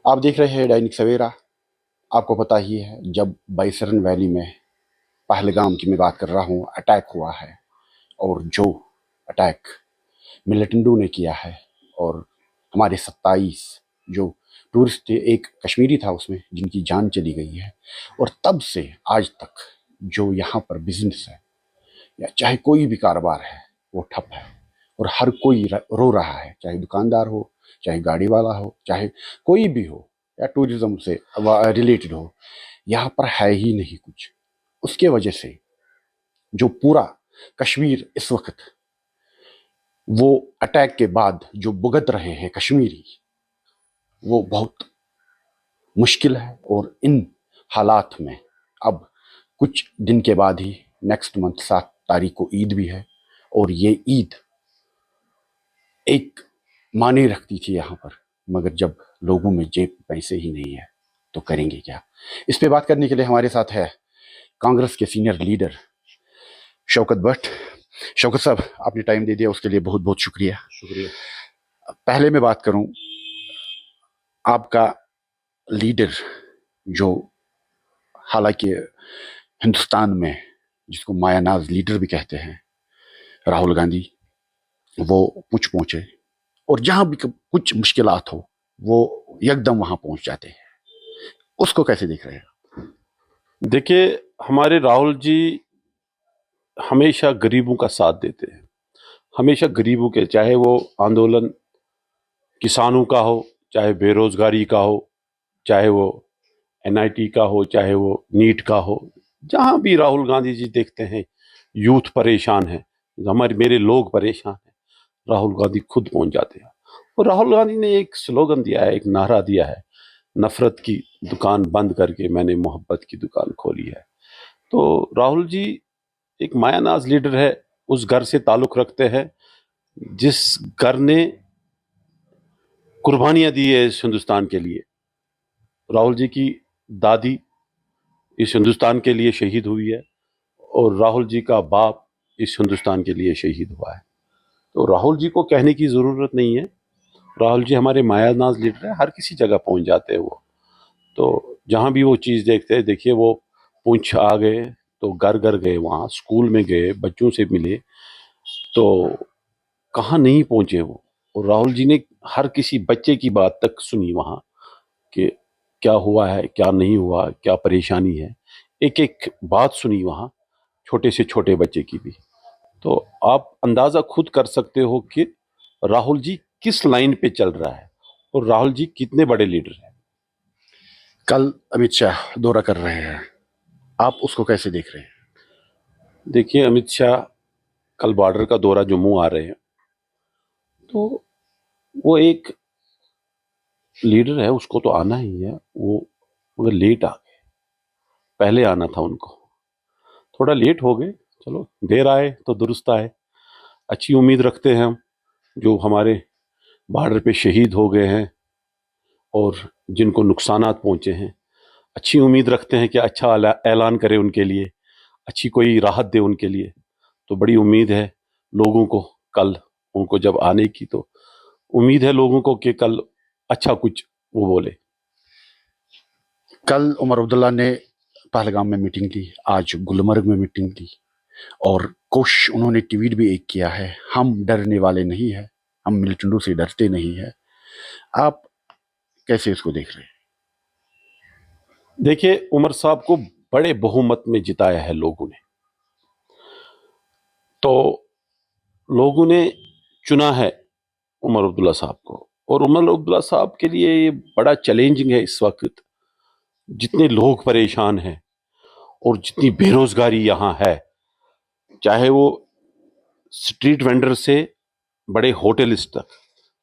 آپ دیکھ رہے ہیں दैनिक سویرا۔ آپ کو پتہ ہی ہے جب بائسرن ویلی میں پہلگام کی میں بات کر رہا ہوں اٹیک ہوا ہے، اور جو اٹیک ملیٹنٹو نے کیا ہے، اور ہمارے 27 جو ٹورسٹ تھے، ایک کشمیری تھا اس میں، جن کی جان چلی گئی ہے، اور تب سے آج تک جو یہاں پر بزنس ہے یا چاہے کوئی بھی کاروبار ہے وہ ٹھپ ہے، اور ہر کوئی رو رہا ہے، چاہے دکاندار ہو، چاہے گاڑی والا ہو، چاہے کوئی بھی ہو، یا ٹورزم سے ریلیٹڈ ہو، یہاں پر ہے ہی نہیں کچھ۔ اس کے وجہ سے جو پورا کشمیر اس وقت وہ اٹیک کے بعد جو بھگت رہے ہیں کشمیری، وہ بہت مشکل ہے۔ اور ان حالات میں اب کچھ دن کے بعد ہی نیکسٹ منتھ 7 تاریخ کو عید بھی ہے، اور یہ عید ایک معنی رکھتی تھی یہاں پر، مگر جب لوگوں میں جیب پیسے ہی نہیں ہے تو کریں گے کیا؟ اس پہ بات کرنے کے لیے ہمارے ساتھ ہے کانگریس کے سینئر لیڈر شوکت بٹ۔ شوکت صاحب، آپ نے ٹائم دے دیا، اس کے لیے بہت بہت شکریہ۔ پہلے میں بات کروں، آپ کا لیڈر جو حالانکہ ہندوستان میں جس کو مایا ناز لیڈر بھی کہتے ہیں، راہل گاندھی، وہ پہنچے، اور جہاں بھی کچھ مشکلات ہو وہ یکدم وہاں پہنچ جاتے ہیں، اس کو کیسے دیکھ رہے ہیں؟ دیکھیے، ہمارے راہل جی ہمیشہ غریبوں کا ساتھ دیتے ہیں، ہمیشہ غریبوں کے، چاہے وہ آندولن کسانوں کا ہو، چاہے بے روزگاری کا ہو، چاہے وہ NIT کا ہو، چاہے وہ نیٹ کا ہو، جہاں بھی راہل گاندھی جی دیکھتے ہیں یوتھ پریشان ہے، میرے لوگ پریشان ہیں، راہل گاندھی خود پہنچ جاتے ہیں۔ اور راہل گاندھی نے ایک سلوگن دیا ہے، ایک نعرہ دیا ہے، نفرت کی دکان بند کر کے میں نے محبت کی دکان کھولی ہے۔ تو راہل جی ایک مایا ناز لیڈر ہے، اس گھر سے تعلق رکھتے ہیں جس گھر نے قربانیاں دی ہے اس ہندوستان کے لیے۔ راہل جی کی دادی اس ہندوستان کے لیے شہید ہوئی ہے، اور راہل جی کا باپ اس ہندوستان کے لیے شہید ہوا ہے۔ تو راہل جی کو کہنے کی ضرورت نہیں ہے، راہل جی ہمارے مایا ناز لیڈر ہیں، ہر کسی جگہ پہنچ جاتے ہیں وہ۔ تو جہاں بھی وہ چیز دیکھتے ہیں، دیکھیے وہ پونچھ آ گئے تو گھر گھر گئے، وہاں اسکول میں گئے، بچوں سے ملے، تو کہاں نہیں پہنچے وہ۔ اور راہل جی نے ہر کسی بچے کی بات تک سنی وہاں، کہ کیا ہوا ہے، کیا نہیں ہوا، کیا پریشانی ہے، ایک ایک بات سنی وہاں، چھوٹے سے چھوٹے بچے کی بھی۔ تو آپ اندازہ خود کر سکتے ہو کہ راہل جی کس لائن پہ چل رہا ہے، اور راہل جی کتنے بڑے لیڈر ہیں۔ کل امت شاہ دورہ کر رہے ہیں، آپ اس کو کیسے دیکھ رہے ہیں؟ دیکھیے، امت شاہ کل بارڈر کا دورہ جموں آ رہے ہیں، تو وہ ایک لیڈر ہے، اس کو تو آنا ہی ہے، وہ مگر لیٹ آ گئے، پہلے آنا تھا ان کو، تھوڑا لیٹ ہو گئے، چلو دیر آئے تو درست آئے۔ اچھی امید رکھتے ہیں ہم، جو ہمارے بارڈر پہ شہید ہو گئے ہیں اور جن کو نقصانات پہنچے ہیں، اچھی امید رکھتے ہیں کہ اچھا اعلان کرے ان کے لیے، اچھی کوئی راحت دے ان کے لیے۔ تو بڑی امید ہے لوگوں کو کل ان کو جب آنے کی، تو امید ہے لوگوں کو کہ کل اچھا کچھ وہ بولے۔ کل عمر عبداللہ نے پہلگام میں میٹنگ لی، آج گلمرگ میں میٹنگ لی، اور کوشش انہوں نے ٹویٹ بھی ایک کیا ہے، ہم ڈرنے والے نہیں ہیں، ہم ملیٹنٹو سے ڈرتے نہیں ہیں۔ آپ کیسے اس کو دیکھ رہے ہیں؟ دیکھیے، عمر صاحب کو بڑے بہومت میں جتایا ہے لوگوں نے، تو لوگوں نے چنا ہے عمر عبداللہ صاحب کو، اور عمر عبداللہ صاحب کے لیے یہ بڑا چیلنجنگ ہے اس وقت، جتنے لوگ پریشان ہیں اور جتنی بے روزگاری یہاں ہے، چاہے وہ سٹریٹ وینڈر سے بڑے ہوٹلز تک،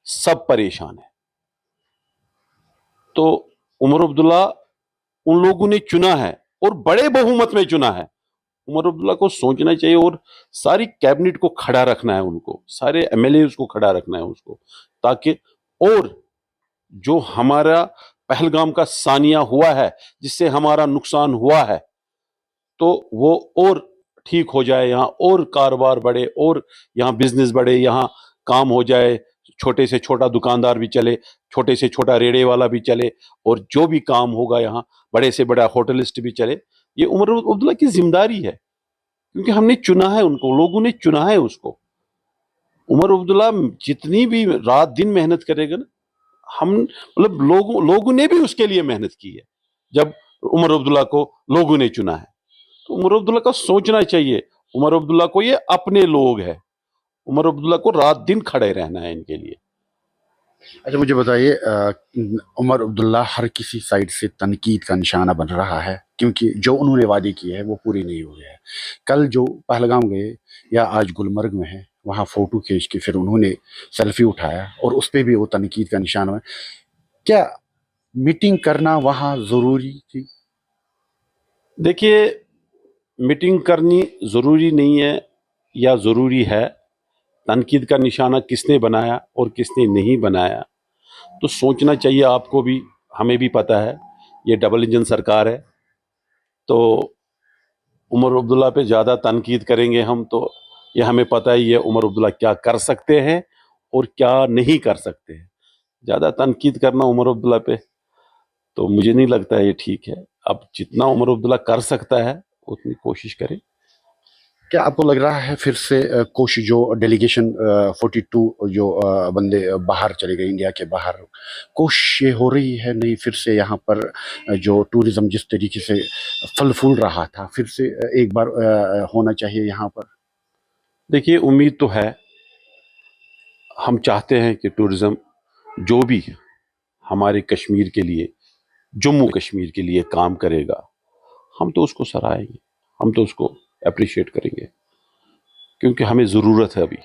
سب پریشان ہیں۔ تو عمر عبداللہ ان لوگوں نے چنا ہے، اور بڑے بہومت میں چنا ہے۔ عمر عبداللہ کو سوچنا چاہیے، اور ساری کیبنٹ کو کھڑا رکھنا ہے، ان کو سارے MLAs کو کھڑا رکھنا ہے اس کو، تاکہ اور جو ہمارا پہلگام کا سانیہ ہوا ہے، جس سے ہمارا نقصان ہوا ہے، تو وہ اور ٹھیک ہو جائے، یہاں اور کاروبار بڑھے، اور یہاں بزنس بڑھے، یہاں کام ہو جائے، छोटे से छोटा दुकानदार भी चले, छोटे से छोटा रेड़े वाला भी चले, और जो भी काम होगा यहाँ बड़े से बड़ा होटलिस्ट भी चले। ये उमर अब्दुल्ला की जिम्मेदारी है, क्योंकि हमने चुना है उनको, लोगों ने चुना है उसको। उमर अब्दुल्ला जितनी भी रात दिन मेहनत करेगा ना, हम मतलब लोगों ने भी उसके लिए मेहनत की है। जब उमर अब्दुल्ला को लोगों ने चुना है, तो उमर अब्दुल्ला का सोचना चाहिए, उमर अब्दुल्ला को ये अपने लोग है, उमर अब्दुल्ला को रात दिन खड़े रहना है इनके लिए। अच्छा, मुझे बताइए, उमर अब्दुल्ला हर किसी साइड से तनकीद का निशाना बन रहा है, क्योंकि जो उन्होंने वादे किए हैं वो पूरे नहीं हुए हैं। कल जो पहलगाम गए या आज गुलमर्ग में है, वहाँ फोटो खींच के फिर उन्होंने सेल्फी उठाया और उस पर भी वो तनकीद का निशाना है। क्या मीटिंग करना वहाँ ज़रूरी थी? देखिए, मीटिंग करनी ज़रूरी नहीं है या ज़रूरी है, तनकीद का निशाना किसने बनाया और किसने नहीं बनाया, तो सोचना चाहिए आपको भी, हमें भी पता है ये डबल इंजन सरकार है। तो उमर अब्दुल्ला पे ज़्यादा तनकीद करेंगे हम, तो ये हमें पता ही है उमर अब्दुल्ला क्या कर सकते हैं और क्या नहीं कर सकते हैं। ज़्यादा तनकीद करना उमर अब्दुल्ला पे, तो मुझे नहीं लगता है ये ठीक है। अब जितना उमर अब्दुल्ला कर सकता है उतनी कोशिश करें। क्या आपको लग रहा है फिर से कोशिश, जो डेलीगेशन 42 जो बंदे बाहर चले गए, इंडिया के बाहर, कोशिश ये हो रही है नहीं फिर से यहाँ पर जो टूरिज्म जिस तरीके से फल फूल रहा था, फिर से एक बार होना चाहिए यहाँ पर? देखिए, उम्मीद तो है, हम चाहते हैं कि टूरिज्म जो भी हमारे कश्मीर के लिए, जम्मू कश्मीर के लिए काम करेगा, हम तो उसको सराहेंगे, हम तो उसको अप्रिशिएट करेंगे, क्योंकि हमें ज़रूरत है। अभी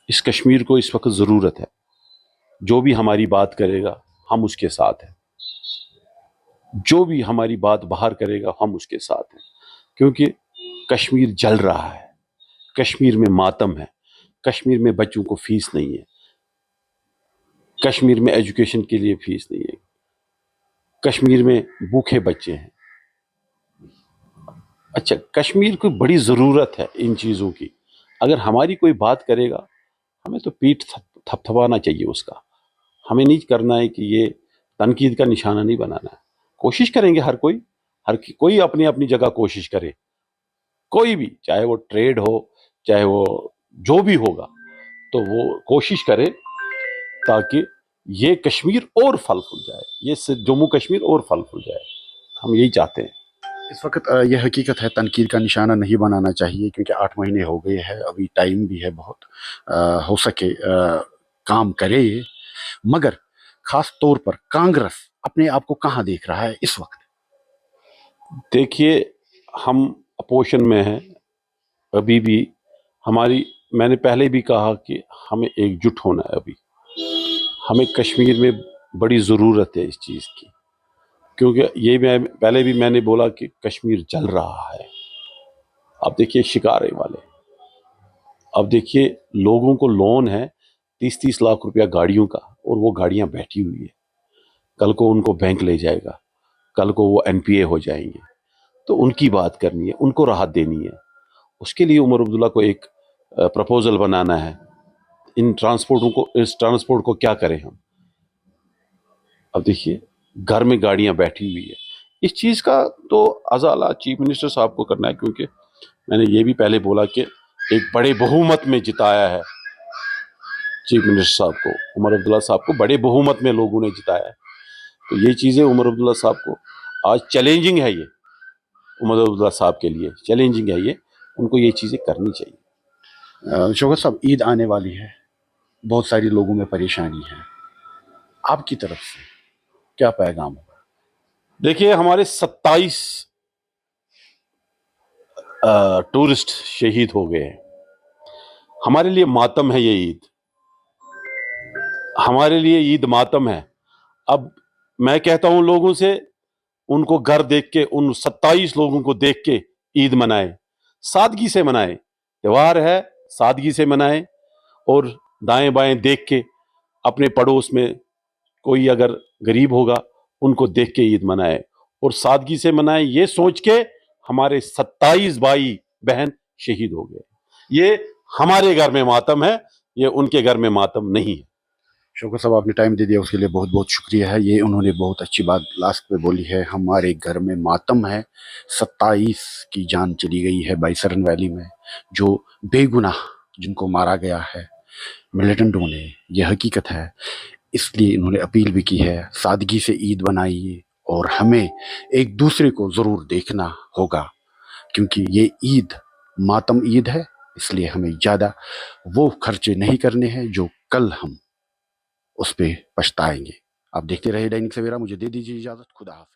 इस कश्मीर को इस वक्त ज़रूरत है। जो भी हमारी बात करेगा हम उसके साथ हैं, जो भी हमारी बात बाहर करेगा हम उसके साथ हैं, क्योंकि कश्मीर जल रहा है, कश्मीर में मातम है, कश्मीर में बच्चों को फीस नहीं है, कश्मीर में एजुकेशन के लिए फीस नहीं है, कश्मीर में भूखे बच्चे हैं। अच्छा, कश्मीर को बड़ी ज़रूरत है इन चीज़ों की। अगर हमारी कोई बात करेगा, हमें तो पीठ थपथपाना चाहिए उसका। हमें नहीं करना है कि ये तनकीद का निशाना नहीं बनाना है। कोशिश करेंगे हर कोई अपनी अपनी जगह कोशिश करे, कोई भी, चाहे वो ट्रेड हो, चाहे वो जो भी होगा, तो वो कोशिश करे ताकि ये कश्मीर और फल फूल जाए, ये जम्मू कश्मीर और फल फूल जाए। हम यही चाहते हैं। इस वक्त यह हकीकत है, तनकीद का निशाना नहीं बनाना चाहिए, क्योंकि 8 महीने हो गए हैं, अभी टाइम भी है बहुत, हो सके काम करे ये। मगर खास तौर पर कांग्रेस अपने आप को कहाँ देख रहा है इस वक्त? देखिए, हम अपोजिशन में हैं अभी भी। मैंने पहले भी कहा कि हमें एकजुट होना है। अभी हमें कश्मीर में बड़ी ज़रूरत है इस चीज़ की, क्योंकि पहले भी मैंने बोला कि कश्मीर जल रहा है। अब देखिए शिकारे वाले, अब देखिए लोगों को लोन है 30-30 लाख रुपया गाड़ियों का, और वो गाड़ियां बैठी हुई है। कल को उनको बैंक ले जाएगा, कल को वो NPA हो जाएंगे, तो उनकी बात करनी है, उनको राहत देनी है। उसके लिए उमर अब्दुल्ला को एक प्रपोजल बनाना है। इस ट्रांसपोर्ट को क्या करें हम। अब देखिए घर में गाड़ियां बैठी हुई है। इस चीज़ का तो अजाला चीफ मिनिस्टर साहब को करना है, क्योंकि मैंने ये भी पहले बोला कि एक बड़े बहुमत में जिताया है चीफ मिनिस्टर साहब को, उमर अब्दुल्ला साहब को बड़े बहुमत में लोगों ने जिताया है। तो ये चीज़ें उमर अब्दुल्ला साहब को आज चैलेंजिंग है, ये उमर अब्दुल्ला साहब के लिए चैलेंजिंग है, ये उनको ये चीज़ें करनी चाहिए। शौकत साहब, ईद आने वाली है, बहुत सारी लोगों में परेशानी है, आपकी तरफ से क्या पैगाम होगा? देखिए, हमारे 27 टूरिस्ट शहीद हो गए हैं। हमारे लिए मातम है ये ईद, हमारे लिए ईद मातम है। अब मैं कहता हूं लोगों से, उनको घर देख के, उन 27 लोगों को देख के ईद मनाए, सादगी से मनाए। त्योहार है, सादगी से मनाए, और दाएं बाएं देख के अपने पड़ोस में कोई अगर गरीब होगा उनको देख के ईद मनाए, और सादगी से मनाए, ये सोच के हमारे 27 भाई बहन शहीद हो गए। ये हमारे घर में मातम है, ये उनके घर में मातम नहीं है। शौकत साहब आपने टाइम दे दिया उसके लिए बहुत बहुत शुक्रिया है। ये उन्होंने बहुत अच्छी बात लास्ट पे बोली है, हमारे घर में मातम है, 27 की जान चली गई है बाइसरन वैली में, जो बेगुनाह जिनको मारा गया है मिलिटेंटों ने, यह हकीकत है। इसलिए इन्होंने अपील भी की है, सादगी से ईद बनाइए और हमें एक दूसरे को ज़रूर देखना होगा, क्योंकि ये ईद मातम ईद है। इसलिए हमें ज़्यादा वो खर्चे नहीं करने हैं जो कल हम उस पे पछताएंगे। आप देखते रहे दैनिक सवेरा, मुझे दे दीजिए इजाज़त, खुदा हाफिज़।